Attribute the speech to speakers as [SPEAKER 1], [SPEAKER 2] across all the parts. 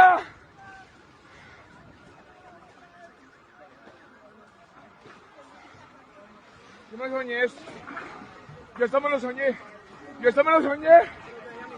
[SPEAKER 1] Lilia. Yo me soñé esto. Yo esto me lo soñé.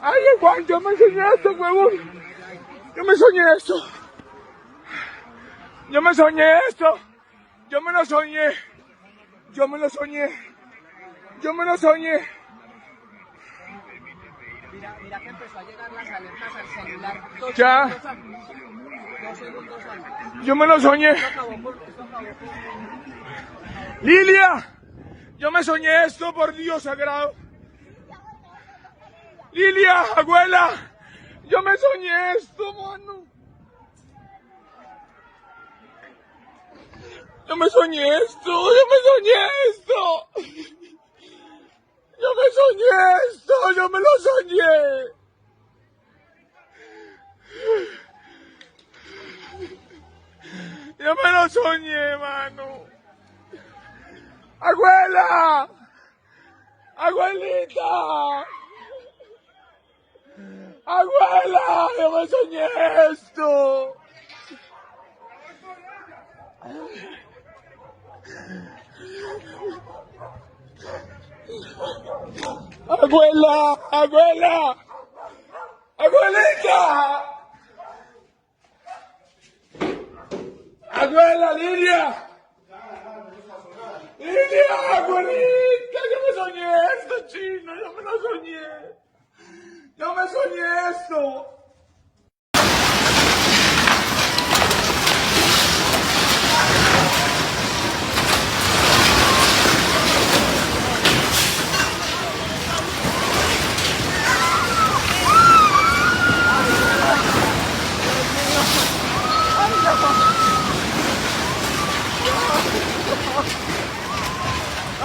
[SPEAKER 1] Ay, Juan, yo me soñé esto, huevón. Yo me soñé esto. Yo me lo soñé.
[SPEAKER 2] Mira que empezó a llegar las alertas al celular.
[SPEAKER 1] Ya.
[SPEAKER 2] 2 segundos antes.
[SPEAKER 1] Yo me lo soñé.
[SPEAKER 2] Esto acabó por...
[SPEAKER 1] Lilia, yo me soñé esto, por Dios sagrado. Lilia, abuela, yo me soñé esto, mano. Yo me soñé esto. Yo me lo soñé. Yo me lo soñé, mano. Abuela, abuelita, abuela, yo me soñé esto. Abuela, abuela, abuelita, abuela, Lilia. Lilia, abuelita, yo me soñé esto, chino, yo me soñé esto.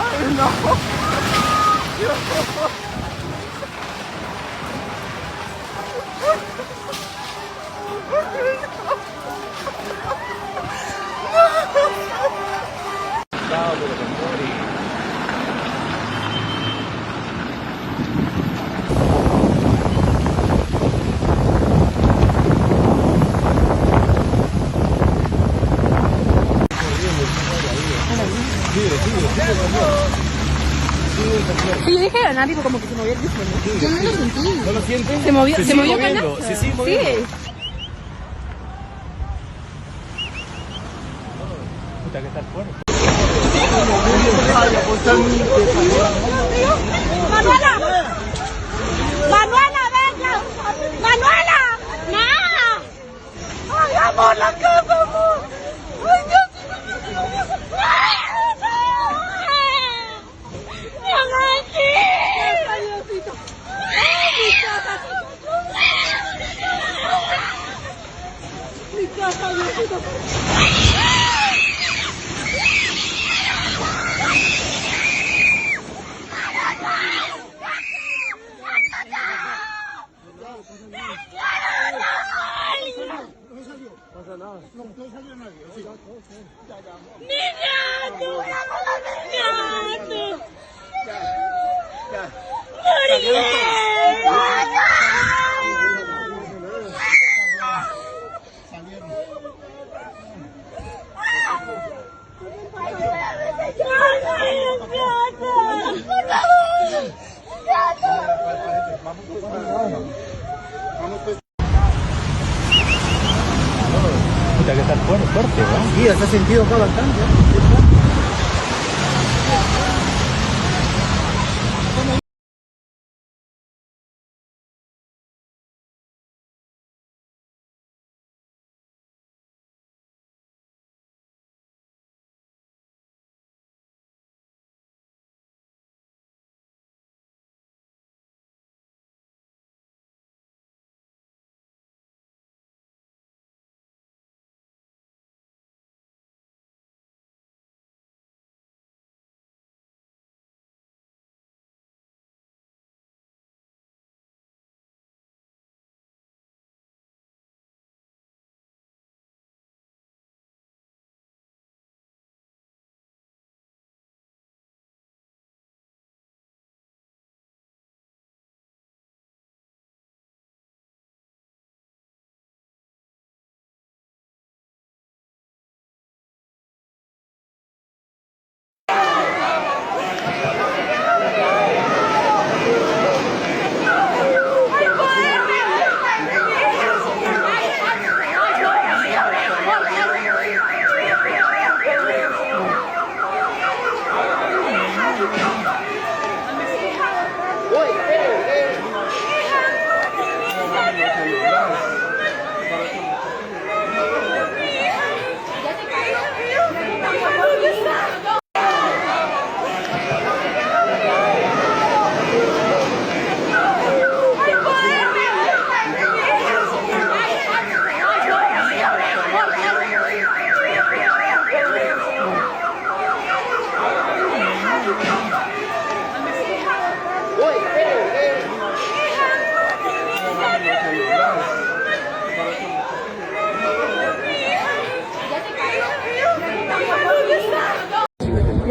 [SPEAKER 1] Ay, no.
[SPEAKER 3] Sí, yo dije ganar, tipo como que se movía el teléfono. Yo no lo sentí.
[SPEAKER 4] ¿No lo sientes?
[SPEAKER 3] Se movió
[SPEAKER 4] moviendo,
[SPEAKER 3] canasta.
[SPEAKER 4] se sigue moviendo.
[SPEAKER 3] Sí.
[SPEAKER 4] Puta, que está fuerte.
[SPEAKER 3] Manuela, Manuela, venga, Manuela, no. Ay, amor, la casa, amor. Ay, Dios. Mi casa, Diosito.
[SPEAKER 4] Puta, que está fuerte, ¿no?
[SPEAKER 2] Sí, se ha sentido acá bastante.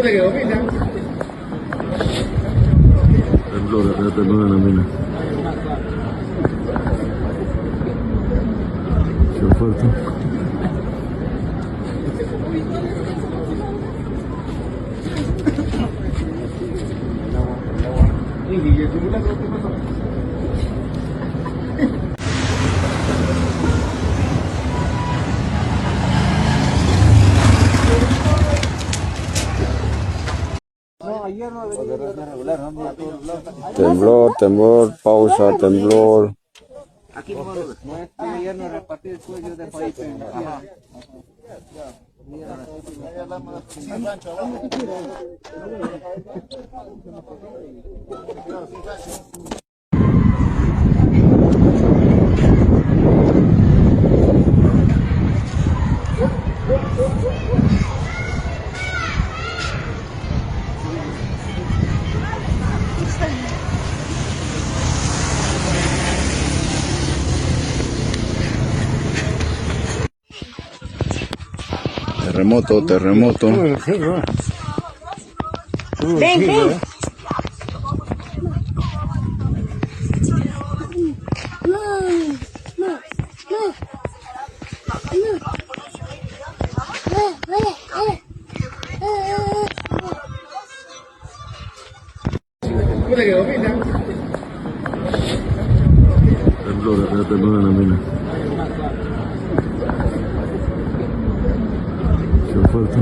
[SPEAKER 1] Temblor en la mina. Qué fuerte. Temblor, temblor, pausa, temblor.
[SPEAKER 2] Aquí no es gobierno repartir el cuello de país. Ajá.
[SPEAKER 1] Terremoto, terremoto.
[SPEAKER 3] Ven, ven.
[SPEAKER 1] Temblor en la mina. Qué fuerte.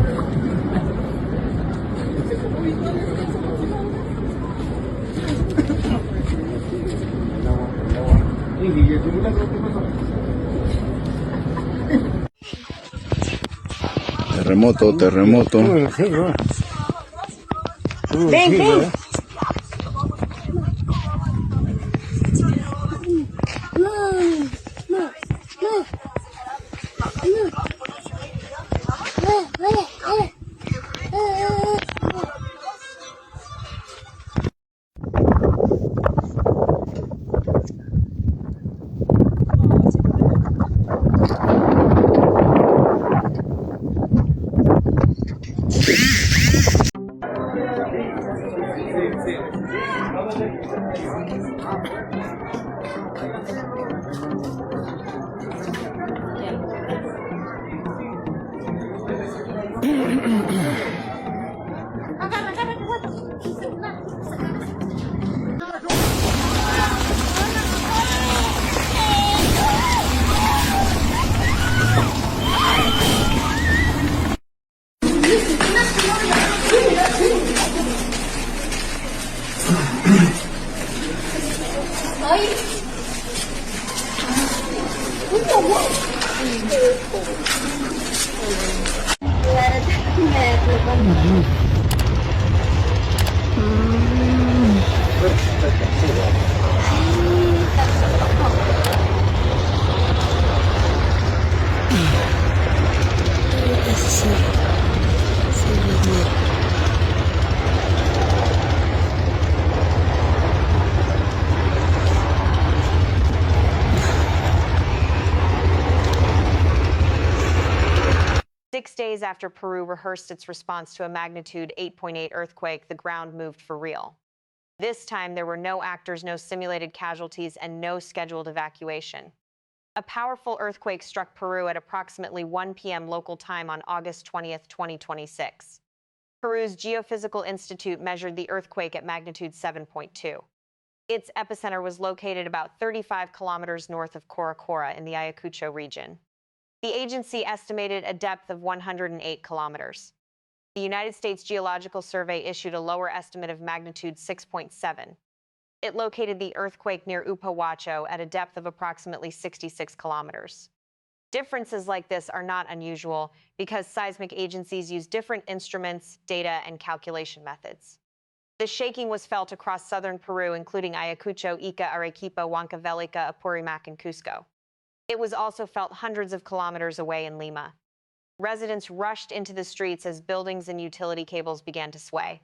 [SPEAKER 1] Terremoto, terremoto.
[SPEAKER 3] Ven, ven.
[SPEAKER 5] Days after Peru rehearsed its response to a magnitude 8.8 earthquake, the ground moved for real. This time, there were no actors, no simulated casualties, and no scheduled evacuation. A powerful earthquake struck Peru at approximately 1 p.m. local time on August 20th, 2026. Peru's Geophysical Institute measured the earthquake at magnitude 7.2. Its epicenter was located about 35 kilometers north of Coracora in the Ayacucho region. The agency estimated a depth of 108 kilometers. The United States Geological Survey issued a lower estimate of magnitude 6.7. It located the earthquake near Ayacucho at a depth of approximately 66 kilometers. Differences like this are not unusual because seismic agencies use different instruments, data, and calculation methods. The shaking was felt across southern Peru, including Ayacucho, Ica, Arequipa, Huancavelica, Apurimac, and Cusco. It was also felt hundreds of kilometers away in Lima. Residents rushed into the streets as buildings and utility cables began to sway.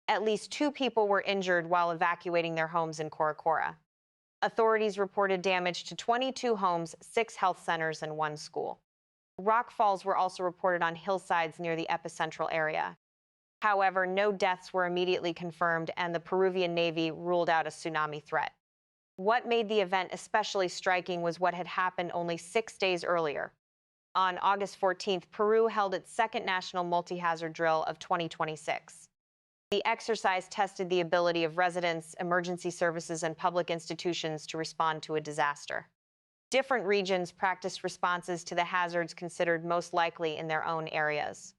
[SPEAKER 5] At least 2 people were injured while evacuating their homes in Coracora. Authorities reported damage to 22 homes, 6 health centers, and 1 school. Rockfalls were also reported on hillsides near the epicentral area. However, no deaths were immediately confirmed, and the Peruvian Navy ruled out a tsunami threat. What made the event especially striking was what had happened only 6 days earlier. On August 14th, Peru held its second national multi-hazard drill of 2026. The exercise tested the ability of residents, emergency services, and public institutions to respond to a disaster. Different regions practiced responses to the hazards considered most likely in their own areas.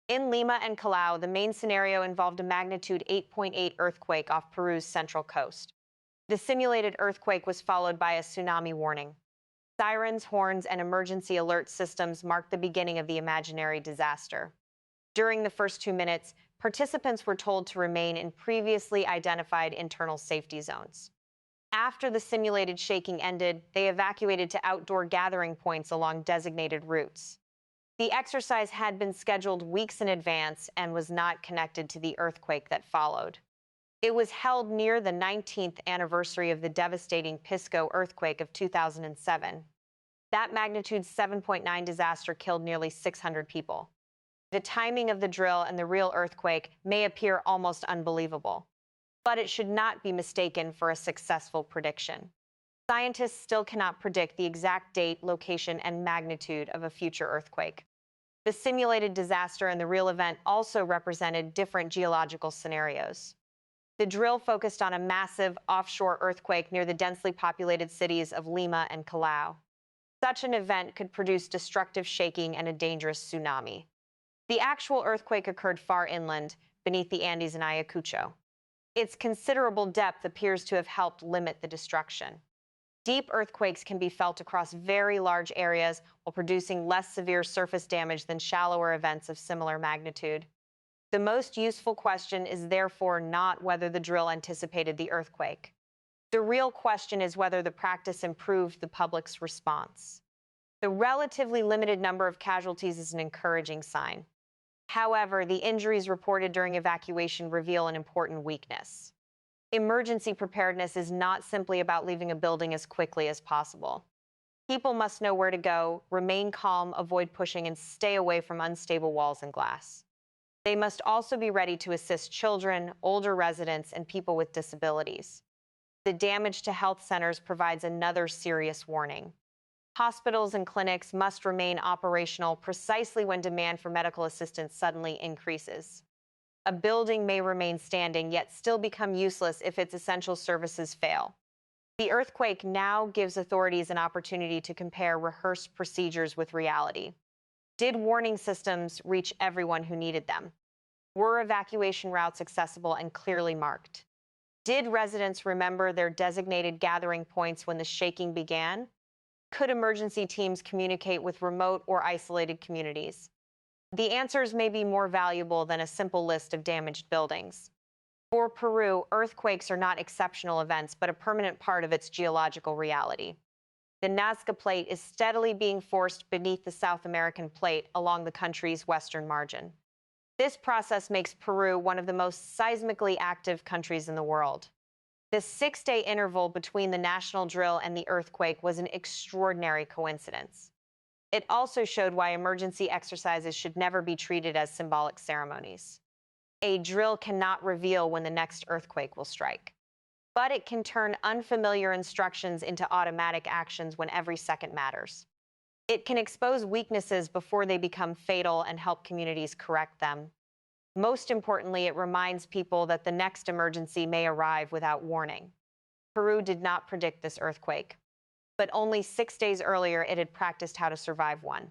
[SPEAKER 5] In Lima and Callao, the main scenario involved a magnitude 8.8 earthquake off Peru's central coast. The simulated earthquake was followed by a tsunami warning. Sirens, horns, and emergency alert systems marked the beginning of the imaginary disaster. During the first 2 minutes, participants were told to remain in previously identified internal safety zones. After the simulated shaking ended, they evacuated to outdoor gathering points along designated routes. The exercise had been scheduled weeks in advance and was not connected to the earthquake that followed. It was held near the 19th anniversary of the devastating Pisco earthquake of 2007. That magnitude 7.9 disaster killed nearly 600 people. The timing of the drill and the real earthquake may appear almost unbelievable, but it should not be mistaken for a successful prediction. Scientists still cannot predict the exact date, location, and magnitude of a future earthquake. The simulated disaster and the real event also represented different geological scenarios. The drill focused on a massive offshore earthquake near the densely populated cities of Lima and Callao. Such an event could produce destructive shaking and a dangerous tsunami. The actual earthquake occurred far inland, beneath the Andes in Ayacucho. Its considerable depth appears to have helped limit the destruction. Deep earthquakes can be felt across very large areas while producing less severe surface damage than shallower events of similar magnitude. The most useful question is therefore not whether the drill anticipated the earthquake. The real question is whether the practice improved the public's response. The relatively limited number of casualties is an encouraging sign. However, the injuries reported during evacuation reveal an important weakness. Emergency preparedness is not simply about leaving a building as quickly as possible. People must know where to go, remain calm, avoid pushing, and stay away from unstable walls and glass. They must also be ready to assist children, older residents, and people with disabilities. The damage to health centers provides another serious warning. Hospitals and clinics must remain operational precisely when demand for medical assistance suddenly increases. A building may remain standing, yet still become useless if its essential services fail. The earthquake now gives authorities an opportunity to compare rehearsed procedures with reality. Did warning systems reach everyone who needed them? Were evacuation routes accessible and clearly marked? Did residents remember their designated gathering points when the shaking began? Could emergency teams communicate with remote or isolated communities? The answers may be more valuable than a simple list of damaged buildings. For Peru, earthquakes are not exceptional events, but a permanent part of its geological reality. The Nazca Plate is steadily being forced beneath the South American plate along the country's western margin. This process makes Peru one of the most seismically active countries in the world. The 6-day interval between the national drill and the earthquake was an extraordinary coincidence. It also showed why emergency exercises should never be treated as symbolic ceremonies. A drill cannot reveal when the next earthquake will strike, but it can turn unfamiliar instructions into automatic actions when every second matters. It can expose weaknesses before they become fatal and help communities correct them. Most importantly, it reminds people that the next emergency may arrive without warning. Peru did not predict this earthquake, but only 6 days earlier it had practiced how to survive one.